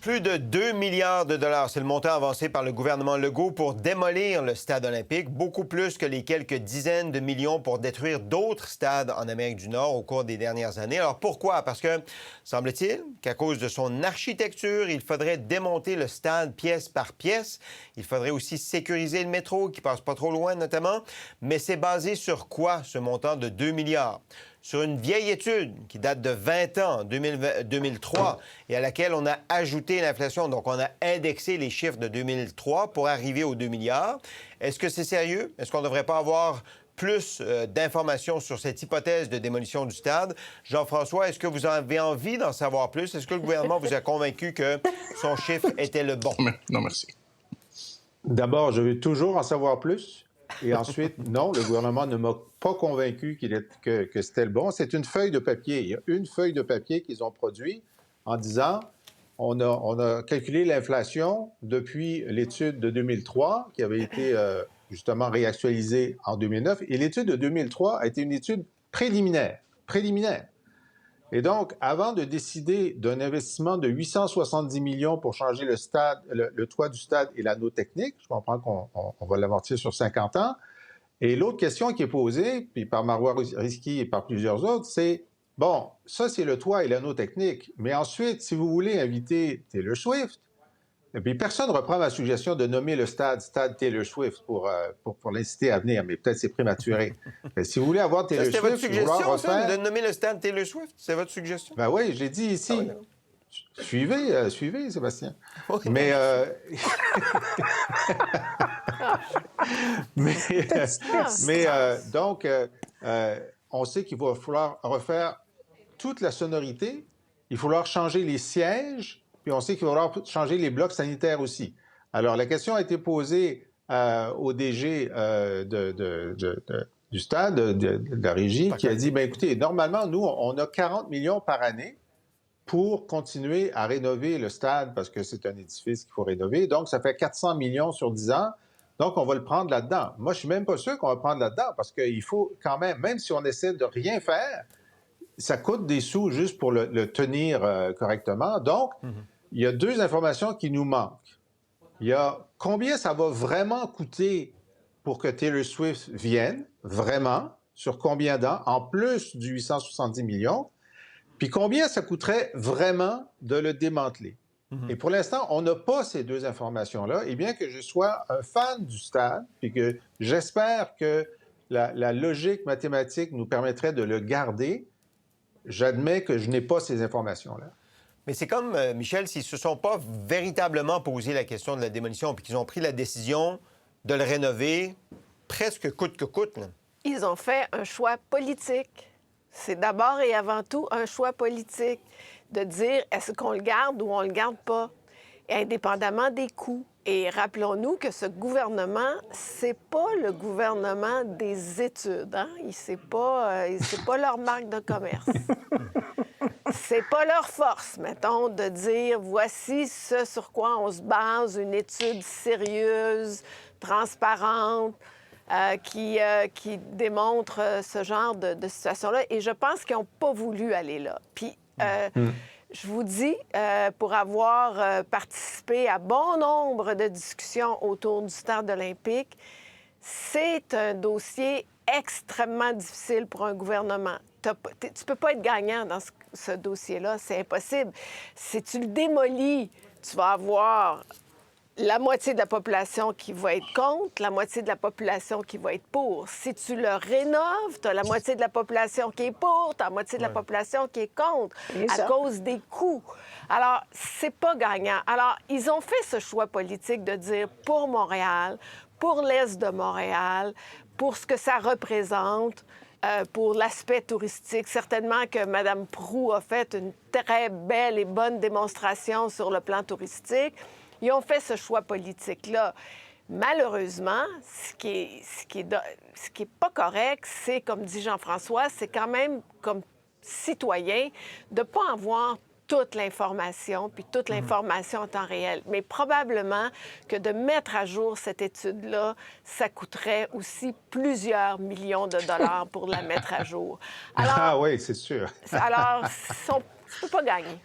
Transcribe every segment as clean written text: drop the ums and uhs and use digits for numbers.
Plus de 2 milliards de dollars, c'est le montant avancé par le gouvernement Legault pour démolir le stade olympique, beaucoup plus que les quelques dizaines de millions pour détruire d'autres stades en Amérique du Nord au cours des dernières années. Alors pourquoi? Parce que, semble-t-il, qu'à cause de son architecture, il faudrait démonter le stade pièce par pièce. Il faudrait aussi sécuriser le métro, qui passe pas trop loin notamment. Mais c'est basé sur quoi, ce montant de 2 milliards? Sur une vieille étude qui date de 20 ans, 2003, et à laquelle on a ajouté l'inflation. Donc, on a indexé les chiffres de 2003 pour arriver aux 2 milliards. Est-ce que c'est sérieux? Est-ce qu'on ne devrait pas avoir plus d'informations sur cette hypothèse de démolition du stade? Jean-François, est-ce que vous avez envie d'en savoir plus? Est-ce que le gouvernement vous a convaincu que son chiffre était le bon? Non, merci. D'abord, je veux toujours en savoir plus. Et ensuite, non, le gouvernement ne m'a pas convaincu que c'était le bon. C'est une feuille de papier. Il y a une feuille de papier qu'ils ont produite en disant on a calculé l'inflation depuis l'étude de 2003 qui avait été justement réactualisée en 2009. Et l'étude de 2003 a été une étude préliminaire. Et donc, avant de décider d'un investissement de 870 millions pour changer le stade, le toit du stade et l'anneau technique, je comprends qu'on va l'amortir sur 50 ans. Et l'autre question qui est posée, puis par Marois Risky et par plusieurs autres, c'est, bon, ça c'est le toit et l'anneau technique, mais ensuite, si vous voulez inviter Taylor Swift, et puis personne ne reprend ma suggestion de nommer le stade Taylor Swift pour l'inciter à venir, mais peut-être c'est prématuré. Mais si vous voulez avoir Taylor Swift, votre suggestion, refaire... ça, de nommer le stade Taylor Swift? C'est votre suggestion? Ben oui, je l'ai dit ici. Ah oui, Suivez, Sébastien. oui. Mais, donc, on sait qu'il va falloir refaire toute la sonorité. Il va falloir changer les sièges, puis on sait qu'il va falloir changer les blocs sanitaires aussi. Alors, la question a été posée au DG du stade, de la régie, qui a dit, bien écoutez, normalement, nous, on a 40 millions par année pour continuer à rénover le stade, parce que c'est un édifice qu'il faut rénover. Donc, ça fait 400 millions sur 10 ans. Donc, on va le prendre là-dedans. Moi, je suis même pas sûr qu'on va le prendre là-dedans, parce qu'il faut quand même si on essaie de rien faire, ça coûte des sous juste pour le tenir correctement. Donc, il y a deux informations qui nous manquent. Il y a combien ça va vraiment coûter pour que Taylor Swift vienne, vraiment, sur combien d'ans, en plus du 870 millions, puis combien ça coûterait vraiment de le démanteler. Et pour l'instant, on n'a pas ces deux informations-là. Et bien que je sois un fan du stade, puis que j'espère que la logique mathématique nous permettrait de le garder, j'admets que je n'ai pas ces informations-là. Mais c'est comme, Michel, s'ils ne se sont pas véritablement posé la question de la démolition puis qu'ils ont pris la décision de le rénover presque coûte que coûte. Là. Ils ont fait un choix politique. C'est d'abord et avant tout un choix politique de dire est-ce qu'on le garde ou on le garde pas, indépendamment des coûts. Et rappelons-nous que ce gouvernement, c'est pas le gouvernement des études. Hein? C'est pas leur marque de commerce. C'est pas leur force, mettons, de dire voici ce sur quoi on se base, une étude sérieuse, transparente, qui démontre ce genre de situation-là. Et je pense qu'ils n'ont pas voulu aller là. Puis, je vous dis, pour avoir participé à bon nombre de discussions autour du stade olympique, c'est un dossier extrêmement difficile pour un gouvernement. Tu ne peux pas être gagnant dans ce dossier-là, c'est impossible. Si tu le démolis, tu vas avoir la moitié de la population qui va être contre, la moitié de la population qui va être pour. Si tu le rénoves, tu as la moitié de la population qui est pour, tu as la moitié de la population qui est contre, à cause des coûts. Alors, c'est pas gagnant. Alors, ils ont fait ce choix politique de dire pour Montréal, pour l'Est de Montréal, pour ce que ça représente, pour l'aspect touristique. Certainement que Mme Proulx a fait une très belle et bonne démonstration sur le plan touristique. Ils ont fait ce choix politique-là. Malheureusement, ce qui est pas correct, c'est, comme dit Jean-François, c'est quand même, comme citoyen, de ne pas avoir toute l'information, puis toute l'information en temps réel. Mais probablement que de mettre à jour cette étude-là, ça coûterait aussi plusieurs millions de dollars pour la mettre à jour. Alors, oui, c'est sûr. Alors, tu ne peux pas gagner.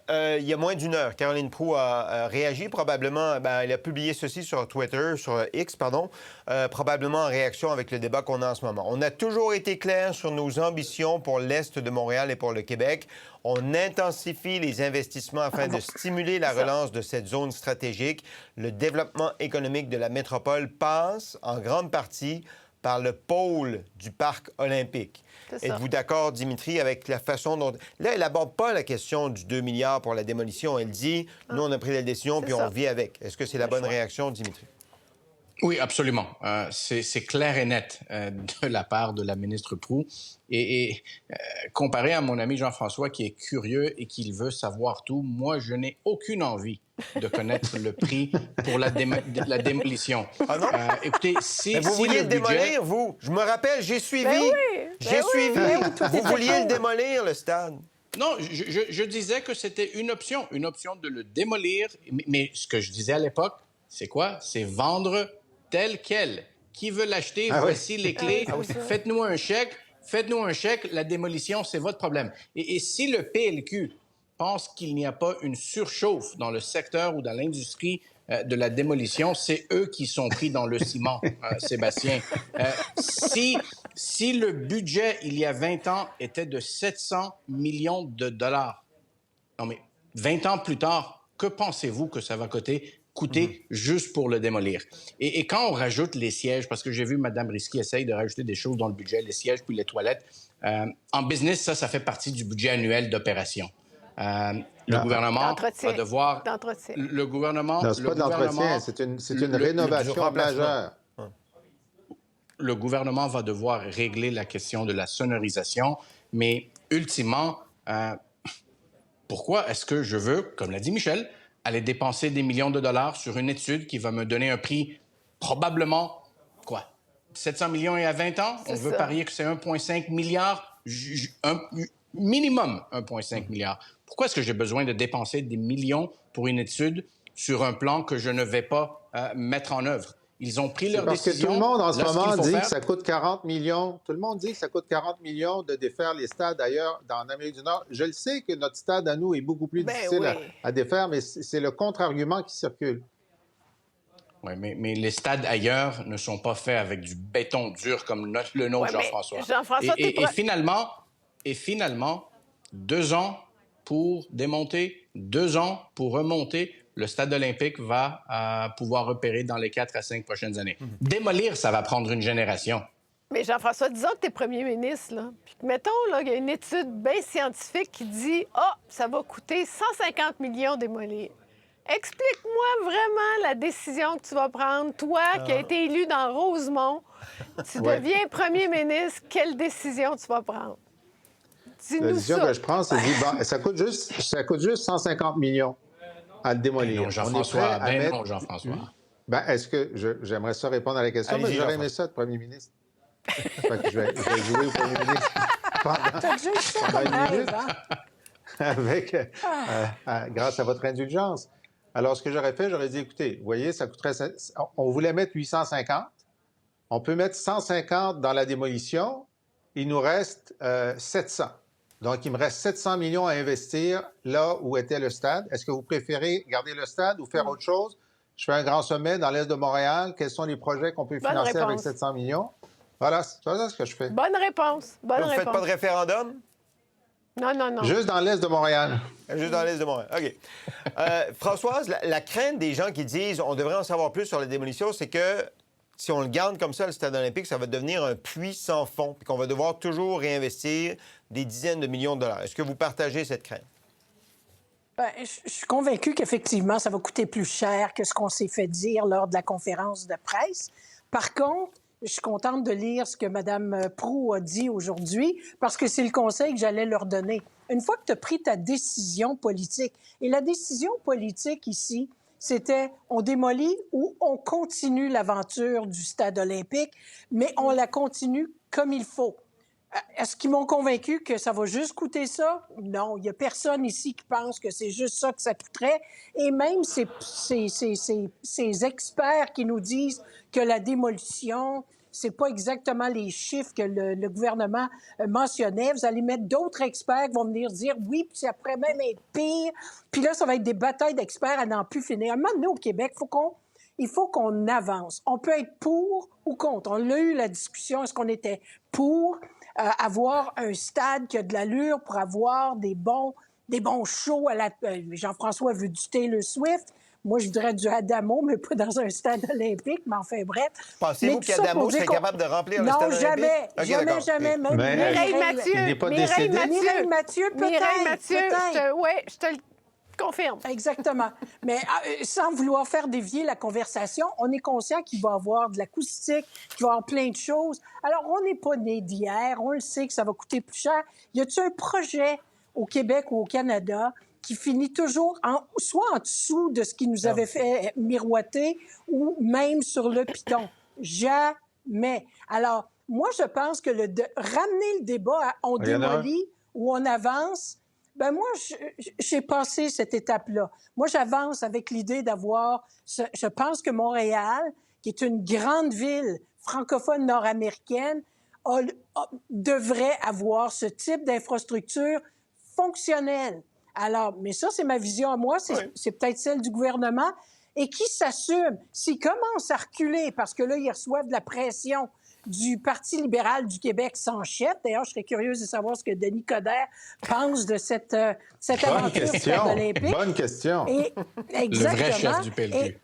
Il y a moins d'une heure, Caroline Proulx a réagi probablement, elle a publié ceci sur Twitter, sur X, pardon, probablement en réaction avec le débat qu'on a en ce moment. On a toujours été clair sur nos ambitions pour l'Est de Montréal et pour le Québec. On intensifie les investissements afin de stimuler la relance de cette zone stratégique. Le développement économique de la métropole passe en grande partie par le pôle du parc olympique. Êtes-vous d'accord, Dimitri, avec la façon dont... Là, elle n'aborde pas la question du 2 milliards pour la démolition. Elle dit, nous, on a pris la décision, puis on vit avec. Est-ce que c'est la bonne réaction, Dimitri? Oui, absolument. C'est clair et net de la part de la ministre Proulx. Et comparé à mon ami Jean-François qui est curieux et qui veut savoir tout, moi, je n'ai aucune envie de connaître le prix pour la démolition. Ah non? Écoutez, si vous vouliez le démolir, vous? Je me rappelle, j'ai suivi. J'ai suivi. Vous vouliez le démolir, le stade. Non, je disais que c'était une option de le démolir. Mais ce que je disais à l'époque, c'est quoi? C'est vendre tel quel. Qui veut l'acheter? Voici les clés. Faites-nous un chèque. Faites-nous un chèque. La démolition, c'est votre problème. Et si le PLQ pense qu'il n'y a pas une surchauffe dans le secteur ou dans l'industrie de la démolition, c'est eux qui sont pris dans le ciment, Sébastien. Si le budget, il y a 20 ans, était de 700 millions de dollars, non mais 20 ans plus tard, que pensez-vous que ça va coûter juste pour le démolir? Et quand on rajoute les sièges, parce que j'ai vu Mme Risky essaye de rajouter des choses dans le budget, les sièges puis les toilettes, en business, ça fait partie du budget annuel d'opération. Le gouvernement va devoir... Le gouvernement... Non, c'est pas de l'entretien, c'est une rénovation majeure. Le gouvernement va devoir régler la question de la sonorisation, mais ultimement, pourquoi est-ce que je veux, comme l'a dit Michel, aller dépenser des millions de dollars sur une étude qui va me donner un prix probablement, 700 millions et à 20 ans? On veut parier que c'est 1,5 milliard, minimum 1,5 milliard. Pourquoi est-ce que j'ai besoin de dépenser des millions pour une étude sur un plan que je ne vais pas mettre en œuvre? Ils ont pris leur décision. Parce que tout le monde en ce moment dit que ça coûte 40 millions. Tout le monde dit que ça coûte 40 millions de défaire les stades ailleurs dans l'Amérique du Nord. Je le sais que notre stade à nous est beaucoup plus difficile à défaire, mais c'est le contre-argument qui circule. Oui, mais les stades ailleurs ne sont pas faits avec du béton dur comme le nôtre, Jean-François. Et finalement, 2 ans pour démonter, 2 ans pour remonter. Le stade olympique va pouvoir opérer dans les 4 à 5 prochaines années. Démolir, ça va prendre une génération. Mais Jean-François, disons que tu es premier ministre, là. Puis mettons qu'il y a une étude bien scientifique qui dit « ça va coûter 150 millions démolir ». Explique-moi vraiment la décision que tu vas prendre. Toi, qui as été élu dans Rosemont, tu deviens premier ministre, quelle décision tu vas prendre? Dis-nous la décision ça. que je prends, c'est ça coûte juste 150 millions à le démolir. Non, Jean-François. Est-ce que j'aimerais ça répondre à la question, mais j'aurais aimé ça, être premier ministre. Fait que je vais jouer au premier ministre pendant une minute, grâce à votre indulgence. Alors, ce que j'aurais fait, j'aurais dit, écoutez, vous voyez, ça coûterait... On voulait mettre 850. On peut mettre 150 dans la démolition. Il nous reste 700. Donc, il me reste 700 millions à investir là où était le stade. Est-ce que vous préférez garder le stade ou faire autre chose? Je fais un grand sommet dans l'Est de Montréal. Quels sont les projets qu'on peut financer avec 700 millions? Voilà, c'est ça ce que je fais. Bonne réponse. Vous ne faites pas de référendum? Non. Juste dans l'Est de Montréal. Juste dans l'Est de Montréal. OK. Françoise, la crainte des gens qui disent on devrait en savoir plus sur la démolition, c'est que si on le garde comme ça, le stade olympique, ça va devenir un puits sans fond, puis qu'on va devoir toujours réinvestir des dizaines de millions de dollars. Est-ce que vous partagez cette crainte? Je suis convaincue qu'effectivement, ça va coûter plus cher que ce qu'on s'est fait dire lors de la conférence de presse. Par contre, je suis contente de lire ce que Mme Proulx a dit aujourd'hui, parce que c'est le conseil que j'allais leur donner. Une fois que tu as pris ta décision politique, et la décision politique ici, c'était on démolit ou on continue l'aventure du stade olympique, mais on la continue comme il faut. Est-ce qu'ils m'ont convaincu que ça va juste coûter ça? Non, il n'y a personne ici qui pense que c'est juste ça que ça coûterait. Et même ces experts qui nous disent que la démolition, c'est pas exactement les chiffres que le gouvernement mentionnait. Vous allez mettre d'autres experts qui vont venir dire oui, puis ça pourrait même être pire. Puis là, ça va être des batailles d'experts à n'en plus finir. À un moment donné, au Québec, il faut qu'on avance. On peut être pour ou contre. On l'a eu, la discussion. Est-ce qu'on était pour avoir un stade qui a de l'allure pour avoir des bons shows à la... Jean-François veut du Taylor Swift. Moi, je voudrais du Adamo, mais pas dans un stade olympique, mais enfin, bref. Pensez-vous qu'Adamo serait capable de remplir le stade olympique? Non, jamais. Okay. Mireille Mathieu. Il n'est pas décédé. Mireille Mathieu, peut-être. Mireille Mathieu, je te le confirme. Exactement. Mais sans vouloir faire dévier la conversation, on est conscient qu'il va y avoir de l'acoustique, qu'il va y avoir plein de choses. Alors, on n'est pas né d'hier. On le sait que ça va coûter plus cher. Y a-t-il un projet au Québec ou au Canada qui finit toujours soit en dessous de ce qui nous avait fait miroiter ou même sur le piton? Jamais. Alors, moi, je pense que ramener le débat à on démolit ou on avance, ben moi, j'ai passé cette étape-là. Moi, j'avance avec l'idée d'avoir... Je pense que Montréal, qui est une grande ville francophone nord-américaine, devrait avoir ce type d'infrastructure fonctionnelle. Alors, mais ça, c'est ma vision à moi, c'est peut-être celle du gouvernement, et qui s'assume. S'ils commencent à reculer, parce que là, ils reçoivent de la pression du Parti libéral du Québec sans chef. D'ailleurs, je serais curieuse de savoir ce que Denis Coderre pense de cette aventure stade olympique. Bonne question. Exactement. Le vrai chef du PLQ.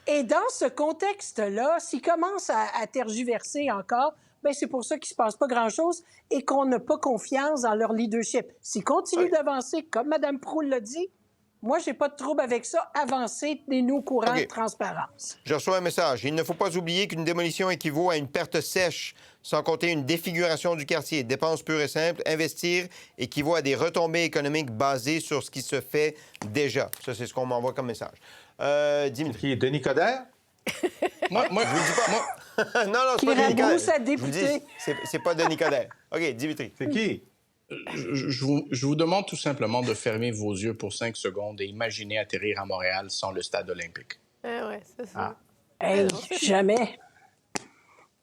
Et dans ce contexte-là, s'ils commencent à tergiverser encore, ben c'est pour ça qu'il ne se passe pas grand-chose et qu'on n'a pas confiance dans leur leadership. S'ils continuent d'avancer, comme Mme Proulx l'a dit, moi, je n'ai pas de trouble avec ça. Avancez, tenez-nous au courant de transparence. Je reçois un message. Il ne faut pas oublier qu'une démolition équivaut à une perte sèche, sans compter une défiguration du quartier. Dépense pure et simple. Investir équivaut à des retombées économiques basées sur ce qui se fait déjà. Ça, c'est ce qu'on m'envoie comme message. Dimitri. Qui est Denis Coderre? Moi, non, c'est pas Denis Coderre. Je vous dis, c'est pas Denis Coderre. OK, Dimitri. C'est qui? Je vous demande tout simplement de fermer vos yeux pour 5 secondes et imaginer atterrir à Montréal sans le stade olympique. Oui, c'est ça. Hey, jamais.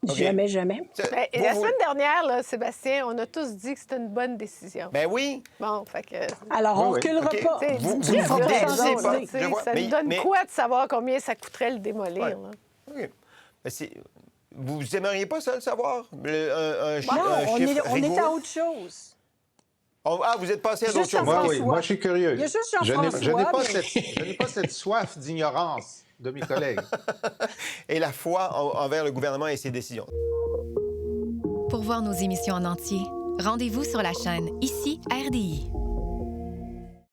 Okay. Jamais. La semaine dernière, là, Sébastien, on a tous dit que c'était une bonne décision. Ben oui. Bon, fait que... Alors, on ne reculera pas. Vous ne pas. Ça nous donne quoi de savoir combien ça coûterait le démolir? Là? OK. Vous aimeriez pas ça le savoir? On est à autre chose. Vous êtes passé à d'autres choses. Moi, je suis curieux. Il y a juste Jean-François. Je n'ai pas cette soif d'ignorance de mes collègues. Et la foi envers le gouvernement et ses décisions. Pour voir nos émissions en entier, rendez-vous sur la chaîne Ici RDI.